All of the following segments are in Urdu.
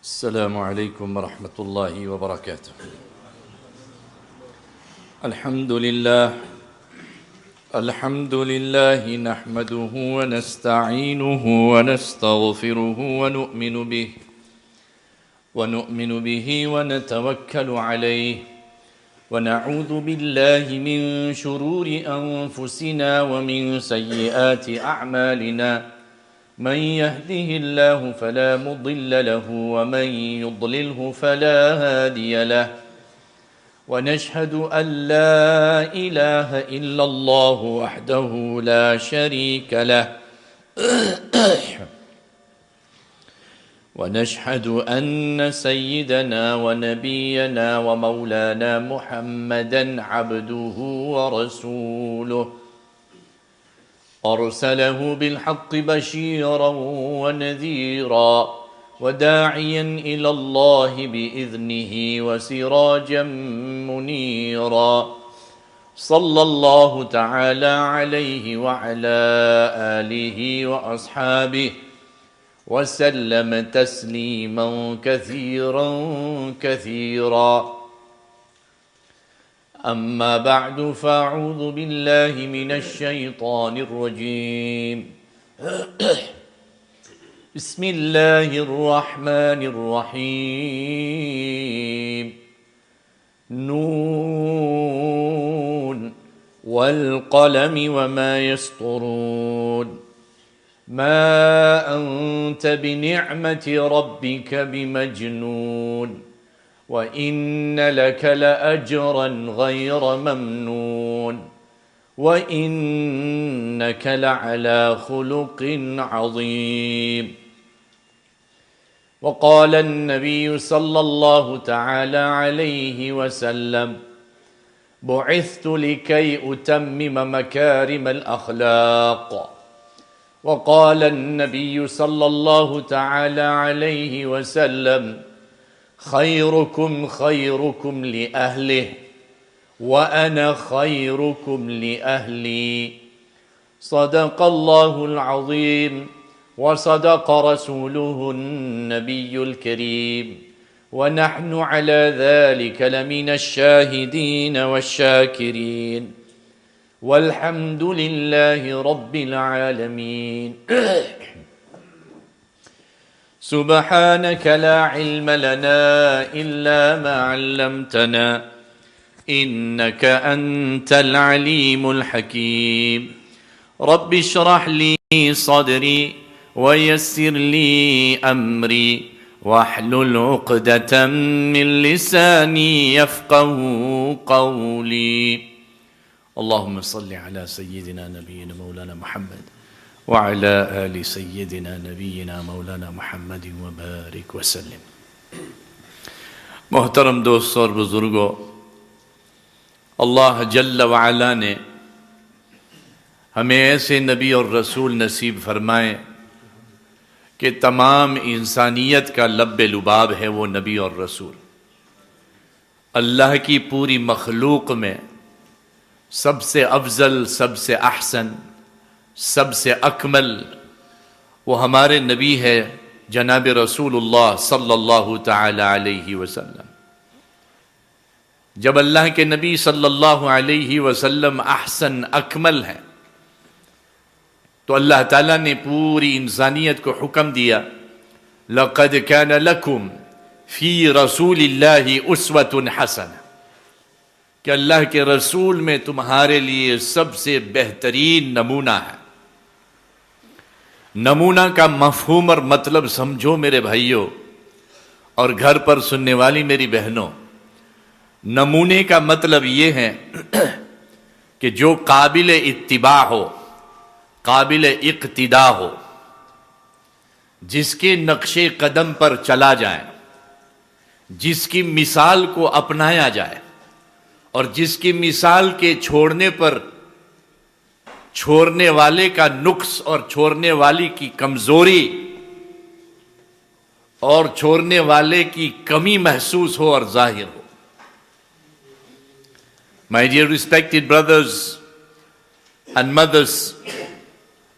السلام عليكم ورحمة الله وبركاته. الحمد لله نحمده ونستعينه ونستغفره ونؤمن به ونتوكل عليه ونعوذ بالله من شرور أنفسنا ومن سيئات أعمالنا من يهده الله فلا مضل له ومن يضلله فلا هادي له ونشهد أن لا إله إلا الله وحده لا شريك له ونشهد أن سيدنا ونبينا ومولانا محمدا عبده ورسوله أرسله بالحق بشيرا ونذيرا وداعيا إلى الله بإذنه وسراجا منيرا صلى الله تعالى عليه وعلى آله وأصحابه وسلم تسليما كثيرا كثيرا. أما بعد فأعوذ بالله من الشيطان الرجيم. بسم الله الرحمن الرحيم. نون والقلم وما يسطرون ما أنت بنعمة ربك بمجنون وإن لك لأجرا غير ممنون وإنك لعلى خلق عظيم. وقال النبي صلى الله تعالى عليه وسلم: بعثت لكي أتمم مكارم الأخلاق. وقال النبي صلى الله تعالى عليه وسلم: خيركم خيركم لأهله وأنا خيركم لأهلي. صدق الله العظيم وصدق رسوله النبي الكريم ونحن على ذلك لمن الشاهدين والشاكرين والحمد لله رب العالمين. سبحانك لا علم لنا إلا ما علمتنا إنك أنت العليم الحكيم. رب اشرح لي صدري ويسر لي أمري واحلل عقدة من لساني يفقه قولي. اللهم صل على سيدنا نبينا مولانا محمد وعلى آل سيدنا نبینا مولانا محمد وبارک وسلم. محترم دوستوں اور بزرگوں، اللہ جل وعلا نے ہمیں ایسے نبی اور رسول نصیب فرمائے کہ تمام انسانیت کا لب لباب ہے وہ نبی اور رسول. اللہ کی پوری مخلوق میں سب سے افضل، سب سے احسن، سب سے اکمل وہ ہمارے نبی ہے جناب رسول اللہ صلی اللہ تعالی علیہ وسلم. جب اللہ کے نبی صلی اللہ علیہ وسلم احسن اکمل ہیں تو اللہ تعالیٰ نے پوری انسانیت کو حکم دیا: لَقَدْ كَانَ لَكُمْ فِي رَسُولِ اللَّهِ أُسْوَةٌ حَسَنَةٌ، کہ اللہ کے رسول میں تمہارے لیے سب سے بہترین نمونہ ہے. نمونہ کا مفہوم اور مطلب سمجھو میرے بھائیوں اور گھر پر سننے والی میری بہنوں. نمونے کا مطلب یہ ہے کہ جو قابل اتباع ہو، قابل اقتداء ہو، جس کے نقش قدم پر چلا جائے، جس کی مثال کو اپنایا جائے اور جس کی مثال کے چھوڑنے پر چھوڑنے والے کا نقص اور چھوڑنے والی کی کمزوری اور چھوڑنے والے کی کمی محسوس ہو اور ظاہر ہو. My dear respected brothers and mothers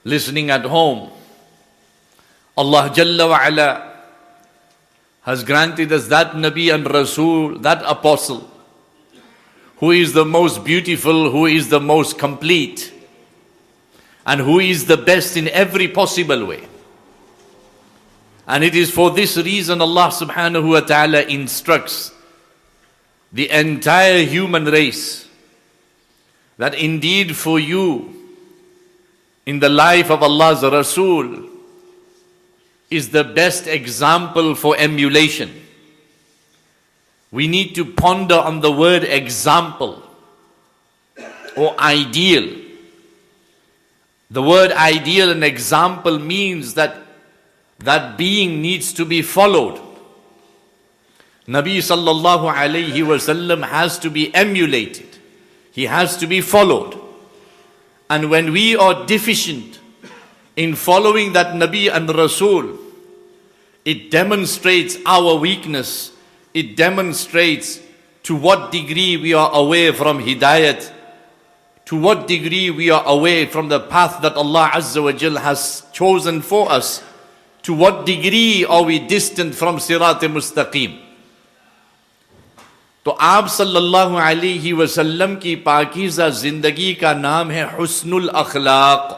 listening at home, Allah Jalla wa Ala has granted us that Nabi and Rasul, that apostle, who is the most beautiful, who is the most complete, and who is the best in every possible way. And it is for this reason Allah subhanahu wa ta'ala instructs the entire human race that indeed for you, in the life of Allah's Rasul, is the best example for emulation. We need to ponder on the word example or ideal. The word ideal and example means that being needs to be followed. Nabi sallallahu alayhi wasallam has to be emulated. He has to be followed. And when we are deficient in following that Nabi and Rasul, it demonstrates our weakness. It demonstrates to what degree we are away from hidayat, to what degree we are away from the path that Allah Azza wa Jal has chosen for us, to what degree are we distant from Sirat-e-Mustaqim. تو آپ صلی اللہ علیہ وسلم کی پاکیزہ زندگی کا نام ہے حسن الاخلاق،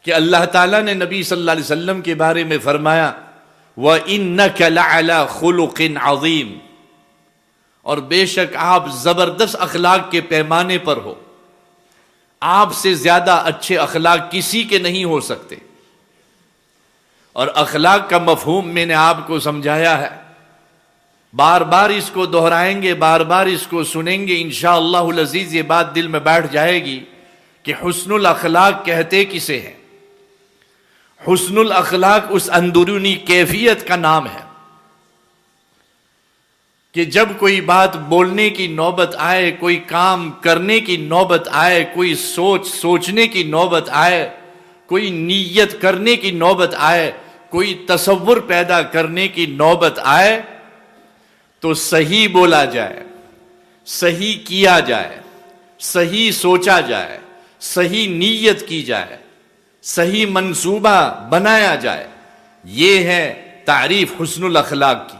کہ اللہ تعالیٰ نے نبی صلی اللہ علیہ وسلم کے بارے میں فرمایا وَإِنَّكَ لَعَلَى خُلُقٍ عَظِيمٍ، اور بے شک آپ زبردست اخلاق کے پیمانے پر ہو، آپ سے زیادہ اچھے اخلاق کسی کے نہیں ہو سکتے. اور اخلاق کا مفہوم میں نے آپ کو سمجھایا ہے، بار بار اس کو دہرائیں گے، بار بار اس کو سنیں گے، انشاءاللہ العزیز یہ بات دل میں بیٹھ جائے گی کہ حسن الاخلاق کہتے کسے ہیں. حسن الاخلاق اس اندرونی کیفیت کا نام ہے کہ جب کوئی بات بولنے کی نوبت آئے، کوئی کام کرنے کی نوبت آئے، کوئی سوچنے کی نوبت آئے، کوئی نیت کرنے کی نوبت آئے، کوئی تصور پیدا کرنے کی نوبت آئے، تو صحیح بولا جائے، صحیح کیا جائے، صحیح سوچا جائے، صحیح نیت کی جائے، صحیح منصوبہ بنایا جائے. یہ ہے تعریف حسن الاخلاق کی.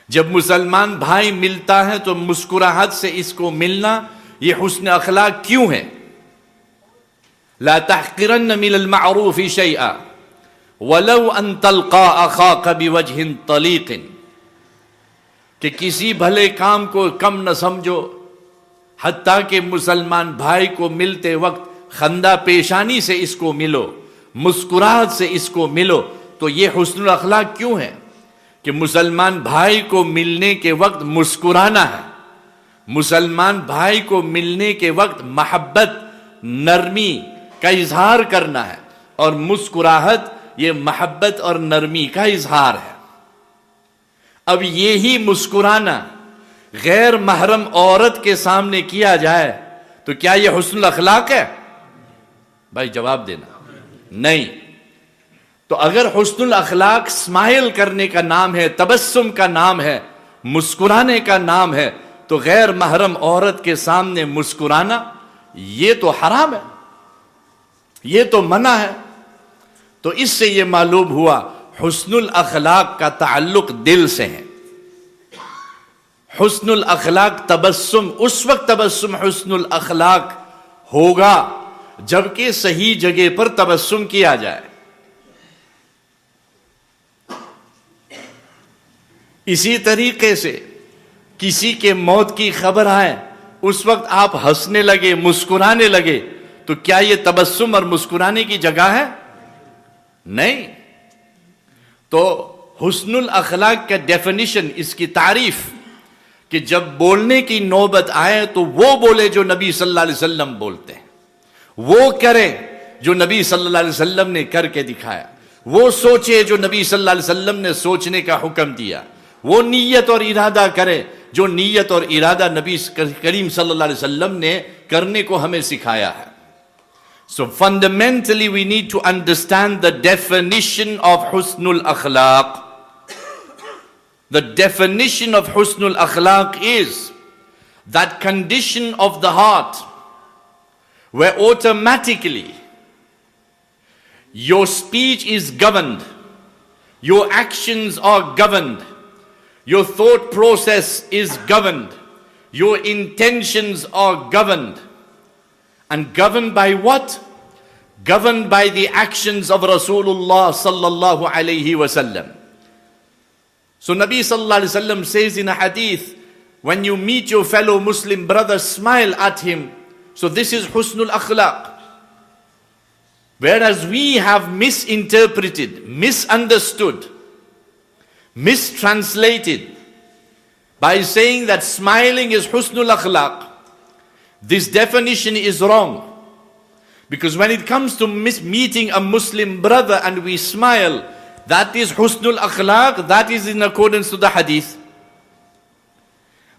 جب مسلمان بھائی ملتا ہے تو مسکراہٹ سے اس کو ملنا، یہ حسن اخلاق کیوں ہے؟ لا تحقرن من المعروف شیئا ولو ان تلقى اخاك بوجه طلیق، کہ کسی بھلے کام کو کم نہ سمجھو، حتیٰ کہ مسلمان بھائی کو ملتے وقت خندہ پیشانی سے اس کو ملو، مسکراہٹ سے اس کو ملو. تو یہ حسن الاخلاق کیوں ہے؟ کہ مسلمان بھائی کو ملنے کے وقت مسکرانا ہے، مسلمان بھائی کو ملنے کے وقت محبت، نرمی کا اظہار کرنا ہے، اور مسکراہٹ یہ محبت اور نرمی کا اظہار ہے. اب یہی مسکرانا غیر محرم عورت کے سامنے کیا جائے تو کیا یہ حسن الاخلاق ہے؟ بھائی جواب دینا. نہیں. تو اگر حسن الاخلاق اسمائل کرنے کا نام ہے، تبسم کا نام ہے، مسکرانے کا نام ہے، تو غیر محرم عورت کے سامنے مسکرانا یہ تو حرام ہے، یہ تو منع ہے. تو اس سے یہ معلوم ہوا حسن الاخلاق کا تعلق دل سے ہے. حسن الاخلاق تبسم، اس وقت تبسم حسن الاخلاق ہوگا جبکہ صحیح جگہ پر تبسم کیا جائے. اسی طریقے سے کسی کے موت کی خبر آئے، اس وقت آپ ہنسنے لگے، مسکرانے لگے، تو کیا یہ تبسم اور مسکرانے کی جگہ ہے؟ نہیں. تو حسن الاخلاق کا ڈیفینیشن، اس کی تعریف، کہ جب بولنے کی نوبت آئے تو وہ بولے جو نبی صلی اللہ علیہ وسلم بولتے ہیں، وہ کرے جو نبی صلی اللہ علیہ وسلم نے کر کے دکھایا، وہ سوچے جو نبی صلی اللہ علیہ وسلم نے سوچنے کا حکم دیا، وہ نیت اور ارادہ کرے جو نیت اور ارادہ نبی کریم صلی اللہ علیہ وسلم نے کرنے کو ہمیں سکھایا ہے. So fundamentally we need to understand the definition of Husnul Akhlaq. The definition of Husnul Akhlaq is that condition of the heart where automatically your speech is governed, your actions are governed, your thought process is governed, your intentions are governed. And governed by what? Governed by the actions of Rasulullah sallallahu alayhi wasallam. So Nabi sallallahu alayhi wasallam says in a hadith, when you meet your fellow Muslim brother, smile at him. So this is husnul akhlaq. Whereas we have misinterpreted, misunderstood, mistranslated by saying that smiling is husnul akhlaq. This definition is wrong. Because when it comes to meeting a Muslim brother and we smile, that is husnul akhlaq, that is in accordance to the hadith.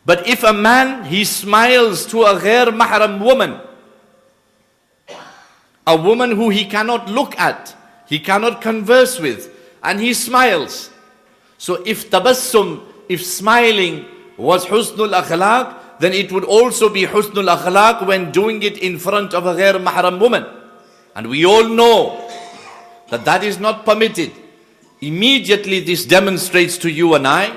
But if a man, he smiles to a ghair mahram woman, a woman who he cannot look at, he cannot converse with, and he smiles. So if tabassum, if smiling was husnul akhlaq, then it would also be husnul akhlaq when doing it in front of a ghair mahram woman. And we all know that that is not permitted. Immediately this demonstrates to you and I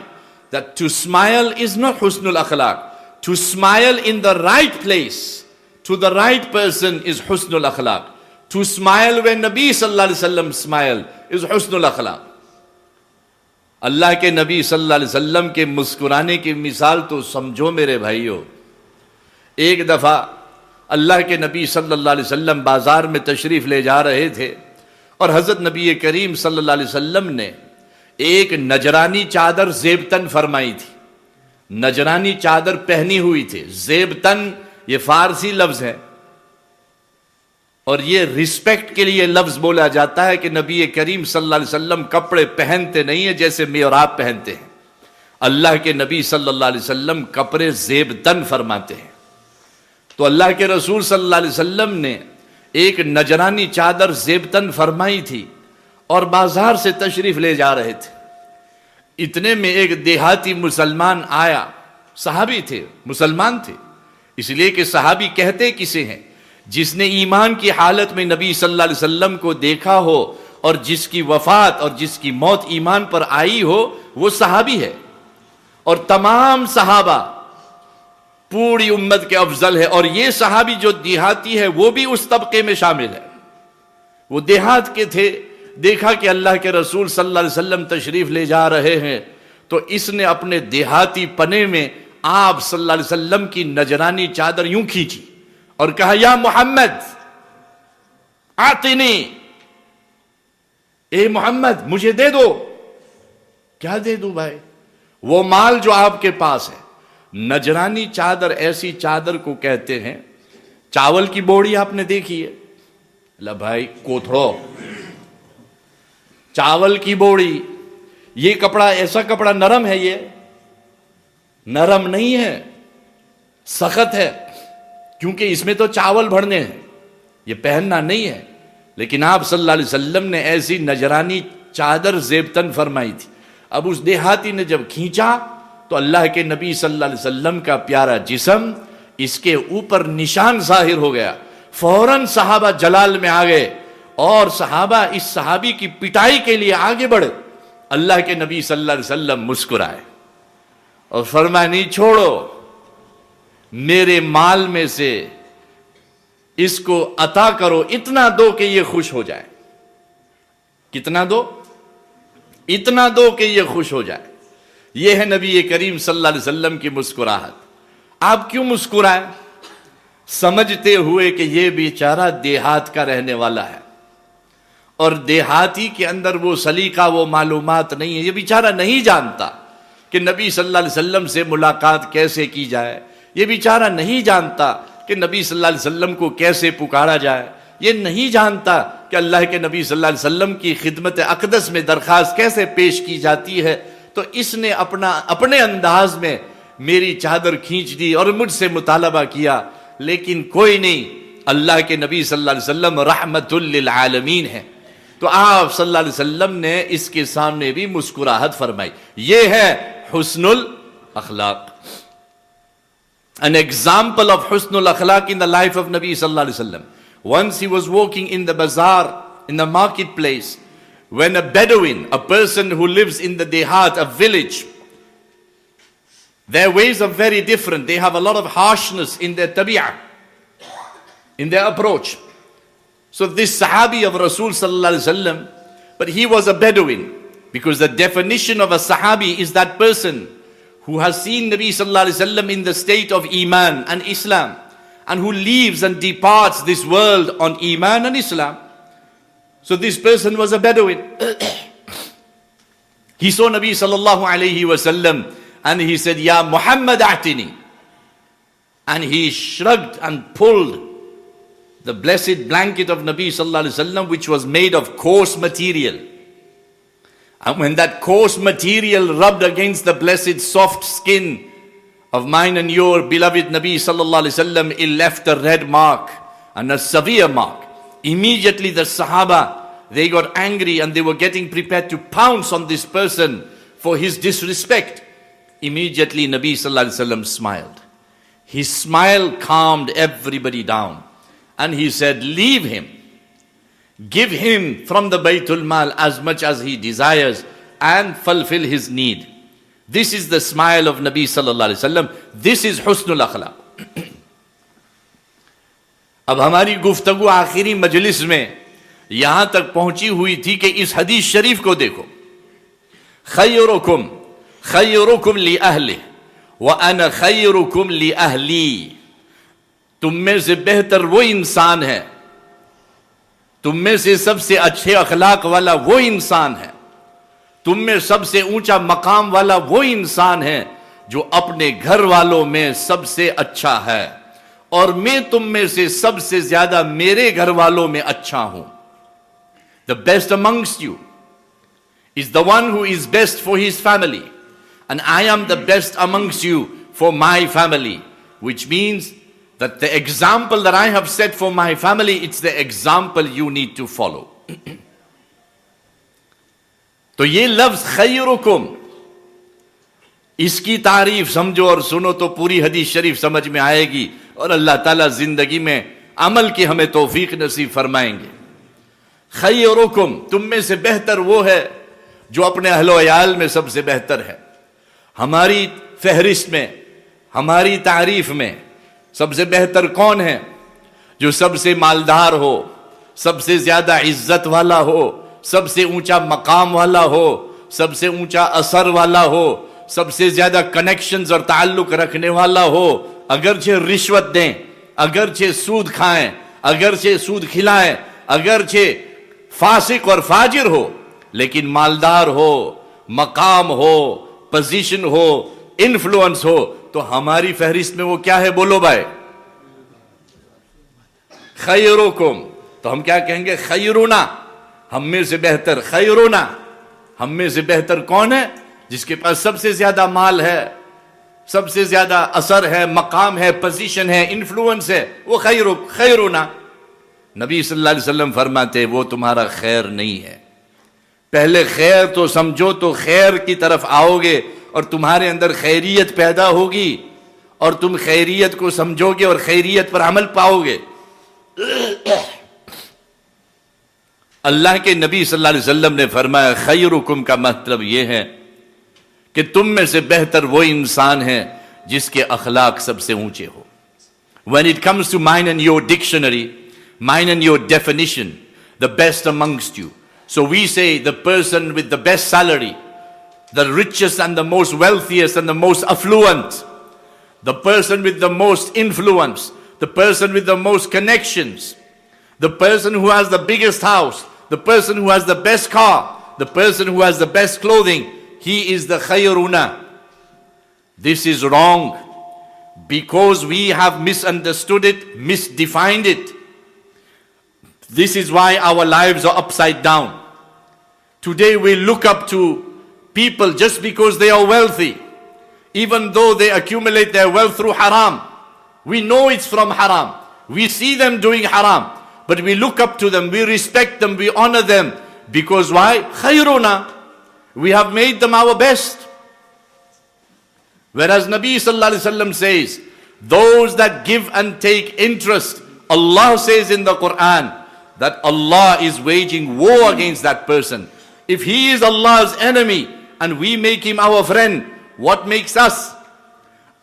that to smile is not husnul akhlaq. To smile in the right place, to the right person is husnul akhlaq. To smile when Nabi sallallahu alaihi wasallam smile is husnul akhlaq. اللہ کے نبی صلی اللہ علیہ وسلم کے مسکرانے کی مثال تو سمجھو میرے بھائیو. ایک دفعہ اللہ کے نبی صلی اللہ علیہ وسلم بازار میں تشریف لے جا رہے تھے اور حضرت نبی کریم صلی اللہ علیہ وسلم نے ایک نجرانی چادر زیبتن فرمائی تھی. نجرانی چادر پہنی ہوئی تھی. زیبتن یہ فارسی لفظ ہے اور یہ رسپیکٹ کے لیے لفظ بولا جاتا ہے کہ نبی کریم صلی اللہ علیہ وسلم کپڑے پہنتے نہیں ہیں جیسے میں اور آپ پہنتے ہیں. اللہ کے نبی صلی اللہ علیہ وسلم کپڑے زیبتن فرماتے ہیں. تو اللہ کے رسول صلی اللہ علیہ وسلم نے ایک نجرانی چادر زیبتن فرمائی تھی اور بازار سے تشریف لے جا رہے تھے. اتنے میں ایک دیہاتی مسلمان آیا. صحابی تھے, مسلمان تھے, اس لیے کہ صحابی کہتے کسے ہیں؟ جس نے ایمان کی حالت میں نبی صلی اللہ علیہ وسلم کو دیکھا ہو اور جس کی وفات اور جس کی موت ایمان پر آئی ہو وہ صحابی ہے. اور تمام صحابہ پوری امت کے افضل ہے. اور یہ صحابی جو دیہاتی ہے وہ بھی اس طبقے میں شامل ہے. وہ دیہات کے تھے, دیکھا کہ اللہ کے رسول صلی اللہ علیہ وسلم تشریف لے جا رہے ہیں تو اس نے اپنے دیہاتی پنے میں آپ صلی اللہ علیہ وسلم کی نجرانی چادر یوں کھینچی اور کہا یا محمد آتنی, اے محمد مجھے دے دو. کیا دے دوں بھائی؟ وہ مال جو آپ کے پاس ہے. نجرانی چادر ایسی چادر کو کہتے ہیں, چاول کی بوڑی آپ نے دیکھی ہے؟ لا بھائی کوتھڑو, چاول کی بوڑی, یہ کپڑا ایسا کپڑا نرم ہے, یہ نرم نہیں ہے, سخت ہے, کیونکہ اس میں تو چاول بھرنے ہیں, یہ پہننا نہیں ہے. لیکن آپ صلی اللہ علیہ وسلم نے ایسی نجرانی چادر زیبتن فرمائی تھی. اب اس دیہاتی نے جب کھینچا تو اللہ کے نبی صلی اللہ علیہ وسلم کا پیارا جسم, اس کے اوپر نشان ظاہر ہو گیا. فوراً صحابہ جلال میں آ گئے اور صحابہ اس صحابی کی پٹائی کے لیے آگے بڑھے. اللہ کے نبی صلی اللہ علیہ وسلم مسکرائے اور فرمایا نہیں چھوڑو, میرے مال میں سے اس کو عطا کرو, اتنا دو کہ یہ خوش ہو جائے. کتنا دو؟ اتنا دو کہ یہ خوش ہو جائے. یہ ہے نبی کریم صلی اللہ علیہ وسلم کی مسکراہٹ. آپ کیوں مسکرائیں؟ سمجھتے ہوئے کہ یہ بیچارہ دیہات کا رہنے والا ہے اور دیہاتی کے اندر وہ سلیقہ, وہ معلومات نہیں ہے. یہ بیچارہ نہیں جانتا کہ نبی صلی اللہ علیہ وسلم سے ملاقات کیسے کی جائے. یہ بیچارہ نہیں جانتا کہ نبی صلی اللہ علیہ وسلم کو کیسے پکارا جائے. یہ نہیں جانتا کہ اللہ کے نبی صلی اللہ علیہ وسلم کی خدمت اقدس میں درخواست کیسے پیش کی جاتی ہے. تو اس نے اپنے انداز میں میری چادر کھینچ دی اور مجھ سے مطالبہ کیا. لیکن کوئی نہیں, اللہ کے نبی صلی اللہ علیہ وسلم رحمت للعالمین ہے. تو آپ صلی اللہ علیہ وسلم نے اس کے سامنے بھی مسکراہٹ فرمائی. یہ ہے حسن الاخلاق. An example of Hasan ul Akhlaq in the life of Nabi sallallahu alaihi wasallam. Once he was walking in the bazaar in the marketplace, when a Bedouin, a person who lives in the dehat, a village, their ways are very different. They have a lot of harshness in their tabi'ah, in their approach. So this Sahabi of Rasul sallallahu alaihi wasallam, but he was a Bedouin, because the definition of a Sahabi is that person who has seen Nabi sallallahu alaihi wasallam in the state of Iman and Islam, and who leaves and departs this world on Iman and Islam. So this person was a Bedouin. He saw Nabi sallallahu alaihi wasallam and he said, Ya Muhammad a'tini. And he shrugged and pulled the blessed blanket of Nabi sallallahu alaihi wasallam, which was made of coarse material. And when that coarse material rubbed against the blessed soft skin of mine and your beloved Nabi sallallahu alaihi wasallam, it left a red mark and a severe mark. Immediately the Sahaba, they got angry and they were getting prepared to pounce on this person for his disrespect. Immediately Nabi sallallahu alaihi wasallam smiled. His smile calmed everybody down. And he said, leave him. Give him from the Baytul Mal as much as he desires and fulfill his need. This is the smile of Nabi sallallahu alaihi wasallam. This is husnul akhlaq. اب ہماری گفتگو آخری مجلس میں یہاں تک پہنچی ہوئی تھی کہ اس حدیث شریف کو دیکھو. خیرکم خیرکم لأہلہ وَأَنَا خَيْرُكُمْ لِأَهْلِي. تم میں سے بہتر وہ انسان ہے, تم میں سے سب سے اچھے اخلاق والا وہ انسان ہے, تم میں سب سے اونچا مقام والا وہ انسان ہے جو اپنے گھر والوں میں سب سے اچھا ہے, اور میں تم میں سے سب سے زیادہ میرے گھر والوں میں اچھا ہوں. The best amongst you is the one who is best for his family. And I am the best amongst you for my family. Which means that the example that I have set for my family, it's the example you need to follow. تو یہ لفظ خیرکم, اس کی تعریف سمجھو اور سنو تو پوری حدیث شریف سمجھ میں آئے گی, اور اللہ تعالیٰ زندگی میں عمل کی ہمیں توفیق نصیب فرمائیں گے. خیرکم, تم میں سے بہتر وہ ہے جو اپنے اہل و عیال میں سب سے بہتر ہے. ہماری فہرست میں, ہماری تعریف میں سب سے بہتر کون ہے؟ جو سب سے مالدار ہو, سب سے زیادہ عزت والا ہو, سب سے اونچا مقام والا ہو, سب سے اونچا اثر والا ہو, سب سے زیادہ کنیکشنز اور تعلق رکھنے والا ہو. اگرچہ رشوت دیں, اگرچہ سود کھائیں, اگرچہ سود کھلائیں, اگرچہ فاسق اور فاجر ہو, لیکن مالدار ہو, مقام ہو, پوزیشن ہو, انفلوئنس ہو, تو ہماری فہرست میں وہ کیا ہے؟ بولو بھائی. خیرکم, تو ہم کیا کہیں گے؟ خیرونا, ہم میں سے بہتر. خیرونا, ہم میں سے بہتر کون ہے؟ جس کے پاس سب سے زیادہ مال ہے, سب سے زیادہ اثر ہے, مقام ہے, پوزیشن ہے, انفلوئنس ہے, وہ خیرونا. نبی صلی اللہ علیہ وسلم فرماتے وہ تمہارا خیر نہیں ہے. پہلے خیر تو سمجھو تو خیر کی طرف آؤ گے اور تمہارے اندر خیریت پیدا ہوگی, اور تم خیریت کو سمجھو گے اور خیریت پر عمل پاؤ گے. اللہ کے نبی صلی اللہ علیہ وسلم نے فرمایا خیرکم کا مطلب یہ ہے کہ تم میں سے بہتر وہ انسان ہے جس کے اخلاق سب سے اونچے ہو. When it comes to mine and your dictionary, mine and your definition, the best amongst you. So we say the person with the best salary, the richest and the most wealthiest and the most affluent, the person with the most influence, the person with the most connections, the person who has the biggest house, the person who has the best car, the person who has the best clothing, he is the khayruna. This is wrong because we have misunderstood it, misdefined it. This is why our lives are upside down. Today we look up to people just because they are wealthy, even though they accumulate their wealth through haram. We know it's from haram. We see them doing haram, but we look up to them, we respect them, we honor them. Because why? Khayruna. We have made them our best. Whereas Nabi sallallahu alaihi wasallam says, those that give and take interest, Allah says in the Quran, that Allah is waging war against that person. If he is Allah's enemy and we make him our friend, what makes us?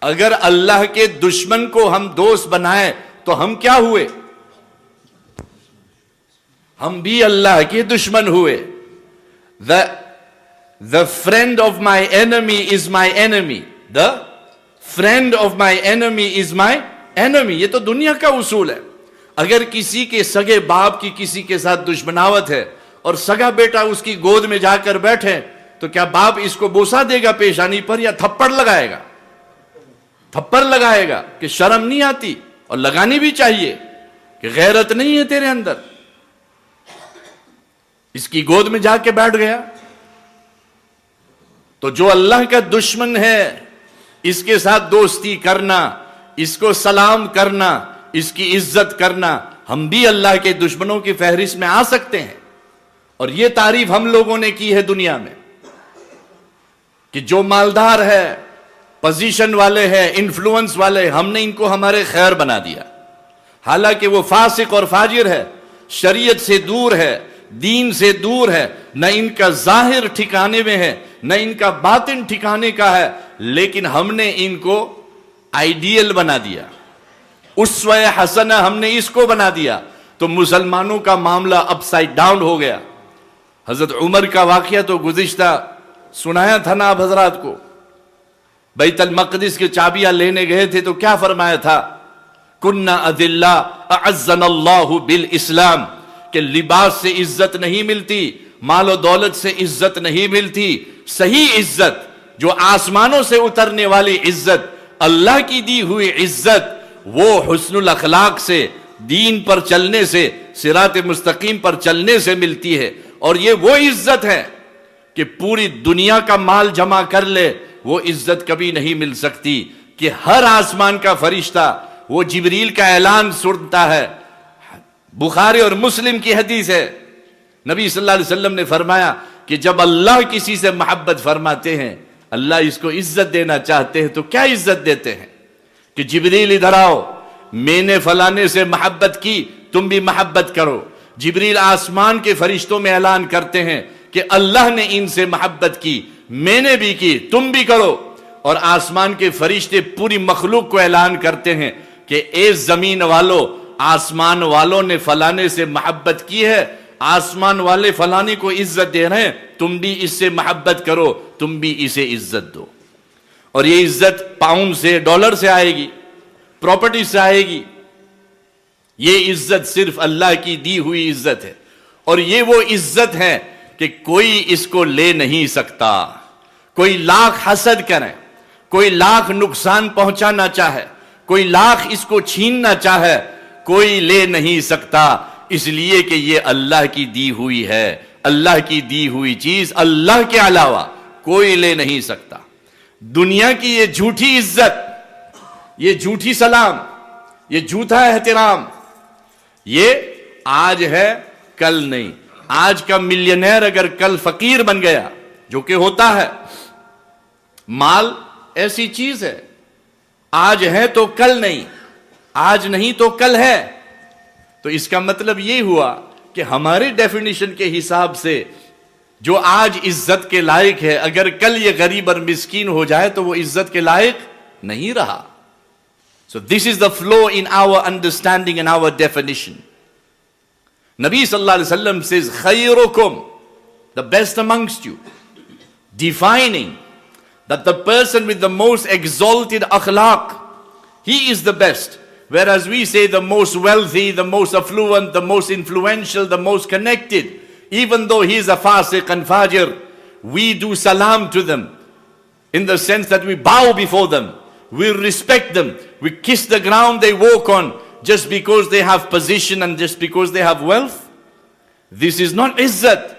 اگر اللہ کے دشمن کو ہم دوست بنائے تو ہم کیا ہوئے؟ ہم بھی اللہ کے دشمن ہوئے. The friend of my enemy is my enemy. The friend of my enemy is my enemy. یہ تو دنیا کا اصول ہے. اگر کسی کے سگے باپ کی کسی کے ساتھ دشمناوت ہے اور سگا بیٹا اس کی گود میں جا کر بیٹھے تو کیا باپ اس کو بوسہ دے گا پیشانی پر یا تھپڑ لگائے گا؟ تھپڑ لگائے گا کہ شرم نہیں آتی، اور لگانی بھی چاہیے کہ غیرت نہیں ہے تیرے اندر. اس کی گود میں جا کے بیٹھ گیا. تو جو اللہ کا دشمن ہے اس کے ساتھ دوستی کرنا، اس کو سلام کرنا، اس کی عزت کرنا، ہم بھی اللہ کے دشمنوں کی فہرست میں آ سکتے ہیں. اور یہ تعریف ہم لوگوں نے کی ہے دنیا میں کہ جو مالدار ہے، پوزیشن والے ہیں، انفلوئنس والے، ہم نے ان کو ہمارے خیر بنا دیا، حالانکہ وہ فاسق اور فاجر ہے، شریعت سے دور ہے، دین سے دور ہے، نہ ان کا ظاہر ٹھکانے میں ہے نہ ان کا باطن ٹھکانے کا ہے، لیکن ہم نے ان کو آئیڈیل بنا دیا، اسوہ حسنہ ہم نے اس کو بنا دیا. تو مسلمانوں کا معاملہ اپ سائڈ ڈاؤن ہو گیا. حضرت عمر کا واقعہ تو گزشتہ سنایا تھا نا آپ حضرات کو. بیت المقدس کے چابیاں لینے گئے تھے تو کیا فرمایا تھا؟ کننا اذلہ اعزنا اللہ بالاسلام، کہ لباس سے عزت نہیں ملتی، مال و دولت سے عزت نہیں ملتی. صحیح عزت، جو آسمانوں سے اترنے والی عزت، اللہ کی دی ہوئی عزت، وہ حسن الاخلاق سے، دین پر چلنے سے، صراط مستقیم پر چلنے سے ملتی ہے. اور یہ وہ عزت ہے کہ پوری دنیا کا مال جمع کر لے وہ عزت کبھی نہیں مل سکتی. کہ ہر آسمان کا فرشتہ وہ جبریل کا اعلان سنتا ہے. بخاری اور مسلم کی حدیث ہے، نبی صلی اللہ علیہ وسلم نے فرمایا کہ جب اللہ کسی سے محبت فرماتے ہیں، اللہ اس کو عزت دینا چاہتے ہیں تو کیا عزت دیتے ہیں کہ جبریل ادھر آؤ، میں نے فلانے سے محبت کی، تم بھی محبت کرو. جبریل آسمان کے فرشتوں میں اعلان کرتے ہیں کہ اللہ نے ان سے محبت کی، میں نے بھی کی، تم بھی کرو. اور آسمان کے فرشتے پوری مخلوق کو اعلان کرتے ہیں کہ اے زمین والو، آسمان والوں نے فلانے سے محبت کی ہے، آسمان والے فلانے کو عزت دے رہے ہیں، تم بھی اس سے محبت کرو، تم بھی اسے عزت دو. اور یہ عزت پاؤنڈ سے، ڈالر سے آئے گی، پراپرٹی سے آئے گی. یہ عزت صرف اللہ کی دی ہوئی عزت ہے. اور یہ وہ عزت ہے کہ کوئی اس کو لے نہیں سکتا. کوئی لاکھ حسد کرے، کوئی لاکھ نقصان پہنچانا چاہے، کوئی لاکھ اس کو چھیننا چاہے، کوئی لے نہیں سکتا. اس لیے کہ یہ اللہ کی دی ہوئی ہے. اللہ کی دی ہوئی چیز اللہ کے علاوہ کوئی لے نہیں سکتا. دنیا کی یہ جھوٹی عزت، یہ جھوٹی سلام، یہ جھوٹا احترام، یہ آج ہے کل نہیں. آج کا ملینئر اگر کل فقیر بن گیا، جو کہ ہوتا ہے، مال ایسی چیز ہے، آج ہے تو کل نہیں، آج نہیں تو کل ہے. تو اس کا مطلب یہ ہوا کہ ہماری ڈیفینیشن کے حساب سے جو آج عزت کے لائق ہے، اگر کل یہ غریب اور مسکین ہو جائے تو وہ عزت کے لائق نہیں رہا. So this is the flow in our understanding and our definition. Nabi sallallahu alaihi wasallam says, khayrukum, the best amongst you, defining that the person with the most exalted akhlaq, he is the best. Whereas we say the most wealthy, the most affluent, the most influential, the most connected, even though he is a fasiq and fajir, we do salam to them in the sense that we bow before them, we respect them, we kiss the ground they walk on just because they have position and just because they have wealth. This is not izzat.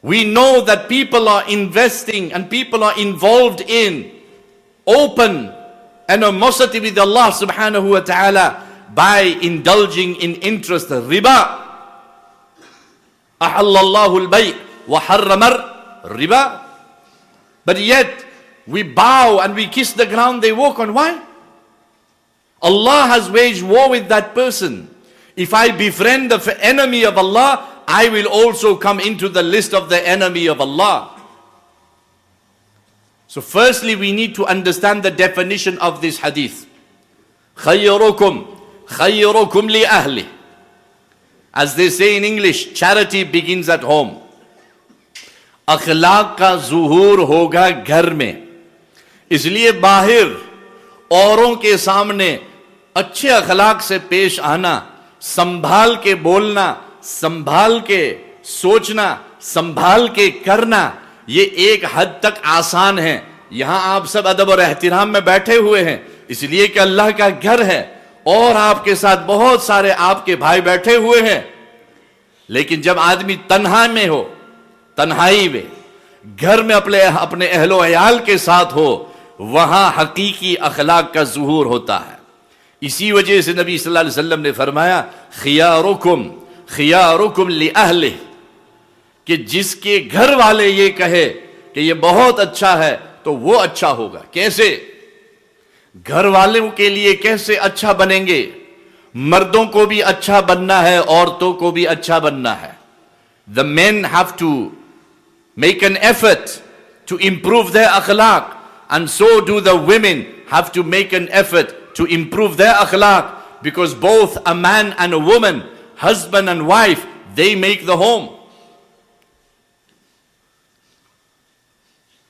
We know that people are investing and people are involved in open animosity with Allah subhanahu wa ta'ala by indulging in interest. Riba. Ahallallahu al-bay' wa harramar riba. But yet we bow and we kiss the ground they walk on. Why? Allah has waged war with that person. If I befriend the enemy of Allah, I will also come into the list of the enemy of Allah. So firstly, we need to understand the definition of this hadith. خَيْرُكُمْ لِأَهْلِهِ. As they say in English, charity begins at home. اخلاق کا ظہور ہوگا گھر میں. اس لیے باہر اوروں کے سامنے اچھے اخلاق سے پیش آنا، سنبھال کے بولنا، سنبھال کے سوچنا، سنبھال کے کرنا، یہ ایک حد تک آسان ہے. یہاں آپ سب ادب اور احترام میں بیٹھے ہوئے ہیں اس لیے کہ اللہ کا گھر ہے اور آپ کے ساتھ بہت سارے آپ کے بھائی بیٹھے ہوئے ہیں. لیکن جب آدمی تنہا میں ہو، تنہائی میں، گھر میں اپنے اہل و عیال کے ساتھ ہو، وہاں حقیقی اخلاق کا ظہور ہوتا ہے. اسی وجہ سے نبی صلی اللہ علیہ وسلم نے فرمایا خیارکم لأہلہ، کہ جس کے گھر والے یہ کہے کہ یہ بہت اچھا ہے تو وہ اچھا ہوگا. کیسے؟ گھر والوں کے لیے کیسے اچھا بنیں گے؟ مردوں کو بھی اچھا بننا ہے، عورتوں کو بھی اچھا بننا ہے. The men have to make an effort to improve their akhlaq, and so do the women have to make an effort to improve their akhlaq, because both a man and a woman, husband and wife, they make the home.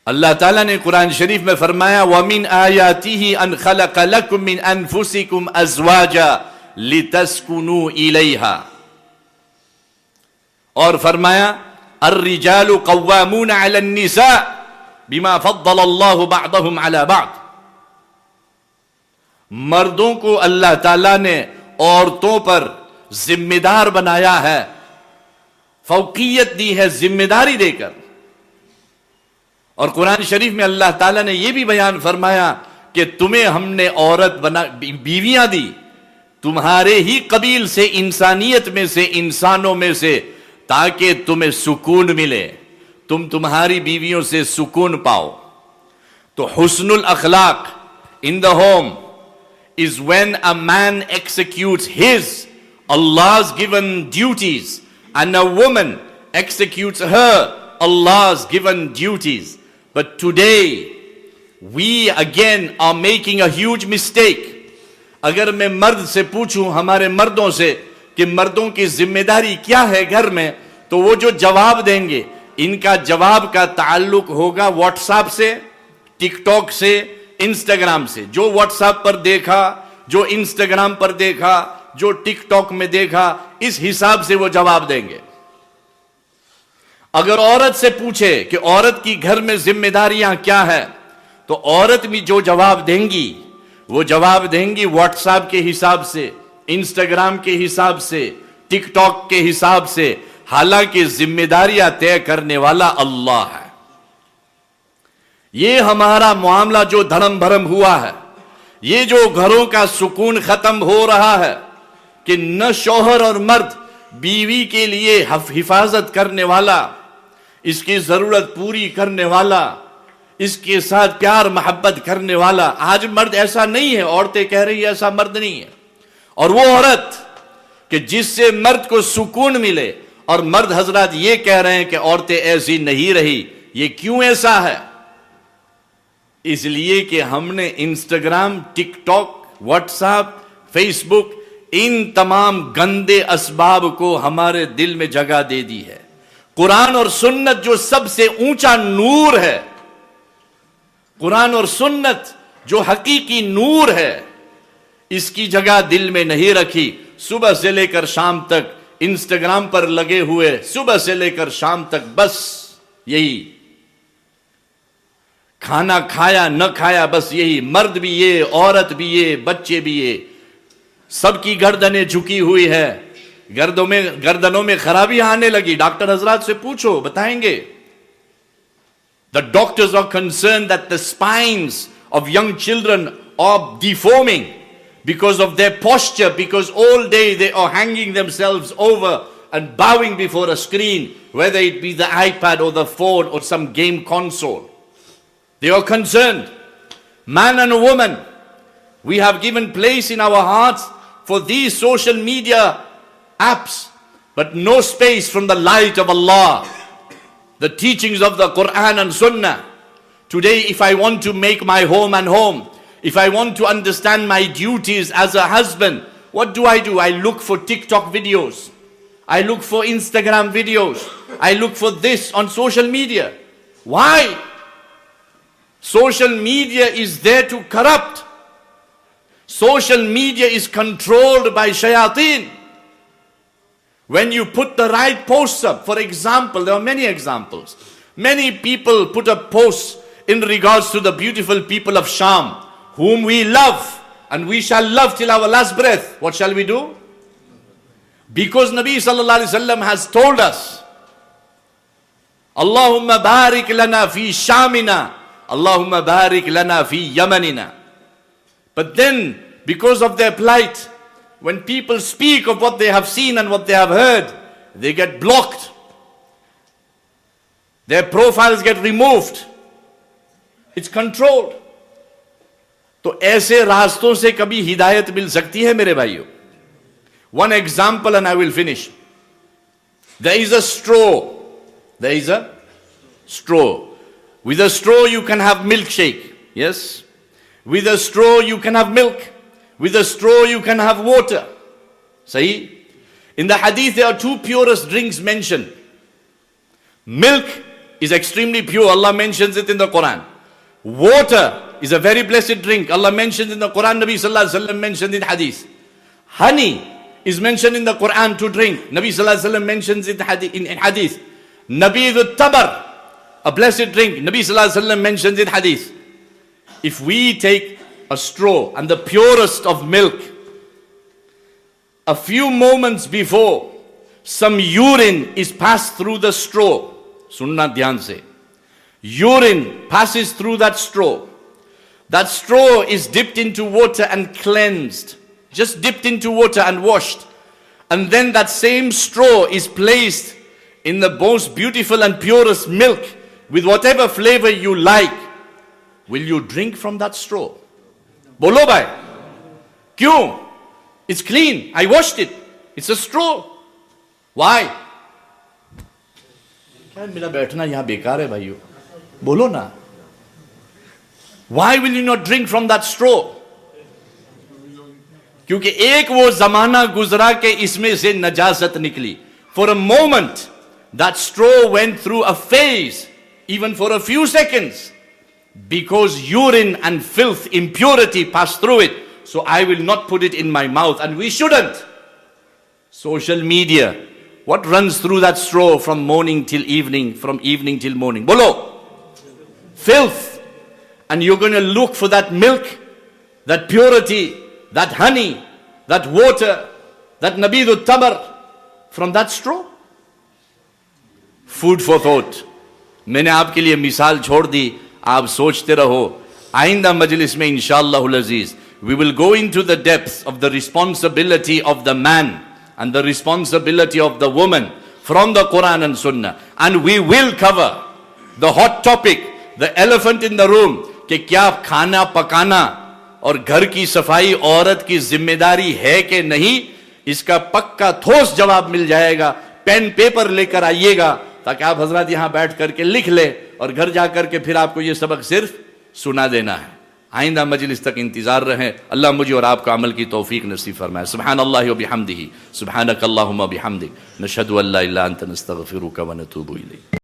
اللہ تعالیٰ نے قرآن شریف میں فرمایا وَمِنْ آيَاتِهِ أَنْ خَلَقَ لَكُم مِّنْ أَنفُسِكُمْ أَزْوَاجًا لِتَسْكُنُوا إِلَيْهَا، اور فرمایا الرِّجَالُ قَوَّامُونَ عَلَى النِّسَاءِ بِمَا فَضَّلَ اللَّهُ بَعْضَهُمْ عَلَى بَعْضٍ. مردوں کو اللہ تعالیٰ نے عورتوں پر ذمہ دار بنایا ہے، فوقیت دی ہے ذمہ داری دے کر. اور قرآن شریف میں اللہ تعالیٰ نے یہ بھی بیان فرمایا کہ تمہیں ہم نے عورت بیویاں دی تمہارے ہی قبیل سے، انسانیت میں سے، انسانوں میں سے، تاکہ تمہیں سکون ملے، تم تمہاری بیویوں سے سکون پاؤ. تو حسن الاخلاق in the home is when a man executes his Allah's given duties and a woman executes her Allah's given duties. But today we again are making a huge mistake. اگر میں مرد سے پوچھوں، ہمارے مردوں سے، کہ مردوں کی ذمہ داری کیا ہے گھر میں، تو وہ جو جواب دیں گے، ان کا جواب کا تعلق ہوگا واٹس ایپ سے، ٹک ٹاک سے، انسٹاگرام سے. جو واٹس ایپ پر دیکھا، جو انسٹاگرام پر دیکھا، جو ٹک ٹاک میں دیکھا، اس حساب سے وہ جواب دیں گے. اگر عورت سے پوچھے کہ عورت کی گھر میں ذمہ داریاں کیا ہے، تو عورت بھی جو جواب دیں گی وہ جواب دیں گی واٹس ایپ کے حساب سے، انسٹاگرام کے حساب سے، ٹک ٹاک کے حساب سے، حالانکہ ذمہ داریاں طے کرنے والا اللہ ہے. یہ ہمارا معاملہ جو دھڑم بھرم ہوا ہے، یہ جو گھروں کا سکون ختم ہو رہا ہے، کہ نہ شوہر اور مرد بیوی کے لیے حفاظت کرنے والا، اس کی ضرورت پوری کرنے والا، اس کے ساتھ پیار محبت کرنے والا. آج مرد ایسا نہیں ہے، عورتیں کہہ رہی ہیں ایسا مرد نہیں ہے. اور وہ عورت کہ جس سے مرد کو سکون ملے، اور مرد حضرات یہ کہہ رہے ہیں کہ عورتیں ایسی نہیں رہی. یہ کیوں ایسا ہے؟ اس لیے کہ ہم نے انسٹاگرام، ٹک ٹاک، واٹس ایپ، فیس بک، ان تمام گندے اسباب کو ہمارے دل میں جگہ دے دی ہے. قرآن اور سنت جو سب سے اونچا نور ہے، قرآن اور سنت جو حقیقی نور ہے، اس کی جگہ دل میں نہیں رکھی. صبح سے لے کر شام تک انسٹاگرام پر لگے ہوئے، صبح سے لے کر شام تک بس یہی، کھانا کھایا نہ کھایا بس یہی، مرد بھی یہ، عورت بھی یہ، بچے بھی یہ، سب کی گردنیں جھکی ہوئی ہے. گردنوں میں خرابی آنے لگی. ڈاکٹر حضرات سے پوچھو، بتائیں گے. The doctors are concerned that the spines of young children are deforming because of their posture, because all day they are hanging themselves over and bowing before a screen, whether it be the iPad or the phone or some game console. They are concerned. Man and woman, we have given place in our hearts for these social media apps, but no space from the light of Allah, the teachings of the Quran and Sunnah. Today, if I want to make my home and home, if I want to understand my duties as a husband, what do? I look for TikTok videos. I look for Instagram videos. I look for this on social media. Why? Social media is there to corrupt. Social media is controlled by shayateen. When you put the right posts up, for example, there are many examples. Many people put up posts in regards to the beautiful people of Sham, whom we love and we shall love till our last breath. What shall we do? Because Nabi sallallahu alaihi wasallam has told us, Allahumma barik lana fi Shamina, Allahumma barik lana fi Yamanina. But then, because of their plight, when people speak of what they have seen and what they have heard, they get blocked. Their profiles get removed. It's controlled. تو ایسے راستوں سے کبھی ہدایت مل سکتی ہے میرے بھائیو. One example and I will finish. There is a straw. There is a straw. With a straw you can have milkshake. Yes? With a straw you can have milk. With a straw you can have water. See? In the hadith there are two purest drinks mentioned. Milk is extremely pure. Allah mentions it in the Quran. Water is a very blessed drink. Allah mentions in the Quran. Nabi sallallahu alaihi wasallam mentioned in hadith. Honey is mentioned in the Quran to drink. Nabi sallallahu alaihi wasallam mentions it in hadith. Nabidut tabar, a blessed drink. Nabi sallallahu alaihi wasallam mentions in hadith. If we take a straw and the purest of milk, a few moments before some urine is passed through the straw, sunna dhyan se, urine passes through that straw. That straw is dipped into water and cleansed. Just dipped into water and washed. And then that same straw is placed in the most beautiful and purest milk with whatever flavor you like. Will you drink from that straw? Bolo bhai. Kyun? It's clean. I washed it. It's a straw. Why? Kya mera baithna yahan bekar hai bhaiyo? Bolo na. Why will you not drink from that straw? کیونکہ ایک وہ زمانہ گزرا کہ اس میں سے نجاست نکلی. For a moment, that straw went through a phase, even for a few seconds, because urine and filth, impurity passed through it. So I will not put it in my mouth, and we shouldn't. Social media, what runs through that straw from morning till evening, from evening till morning? Bolo, filth. And you're going to look for that milk, that purity, that honey, that water, that nabidut tabar from that straw. Food for thought. میں نے آپ کے لیے مثال چھوڑ دی, آپ سوچتے رہو. آئندہ مجلس میں انشاءاللہ العزیز we will go into the depth of the responsibility of the man and the responsibility of the woman from the Quran and Sunnah, and we will cover the hot topic, the elephant in the room, کہ کیا کھانا پکانا اور گھر کی صفائی عورت کی ذمہ داری ہے کہ نہیں. اس کا پکا ٹھوس جواب مل جائے گا. پین پیپر لے کر آئیے گا تاکہ آپ حضرات یہاں بیٹھ کر کے لکھ لیں, اور گھر جا کر کے پھر آپ کو یہ سبق صرف سنا دینا ہے. آئندہ مجلس تک انتظار رہیں. اللہ مجھے اور آپ کو عمل کی توفیق نصیب فرمائے. سبحان اللہ و بحمدہ, سبحانک اللہم و بحمدک, نشہد ان لا الہ الا انت نستغفرک و نتوب الیک.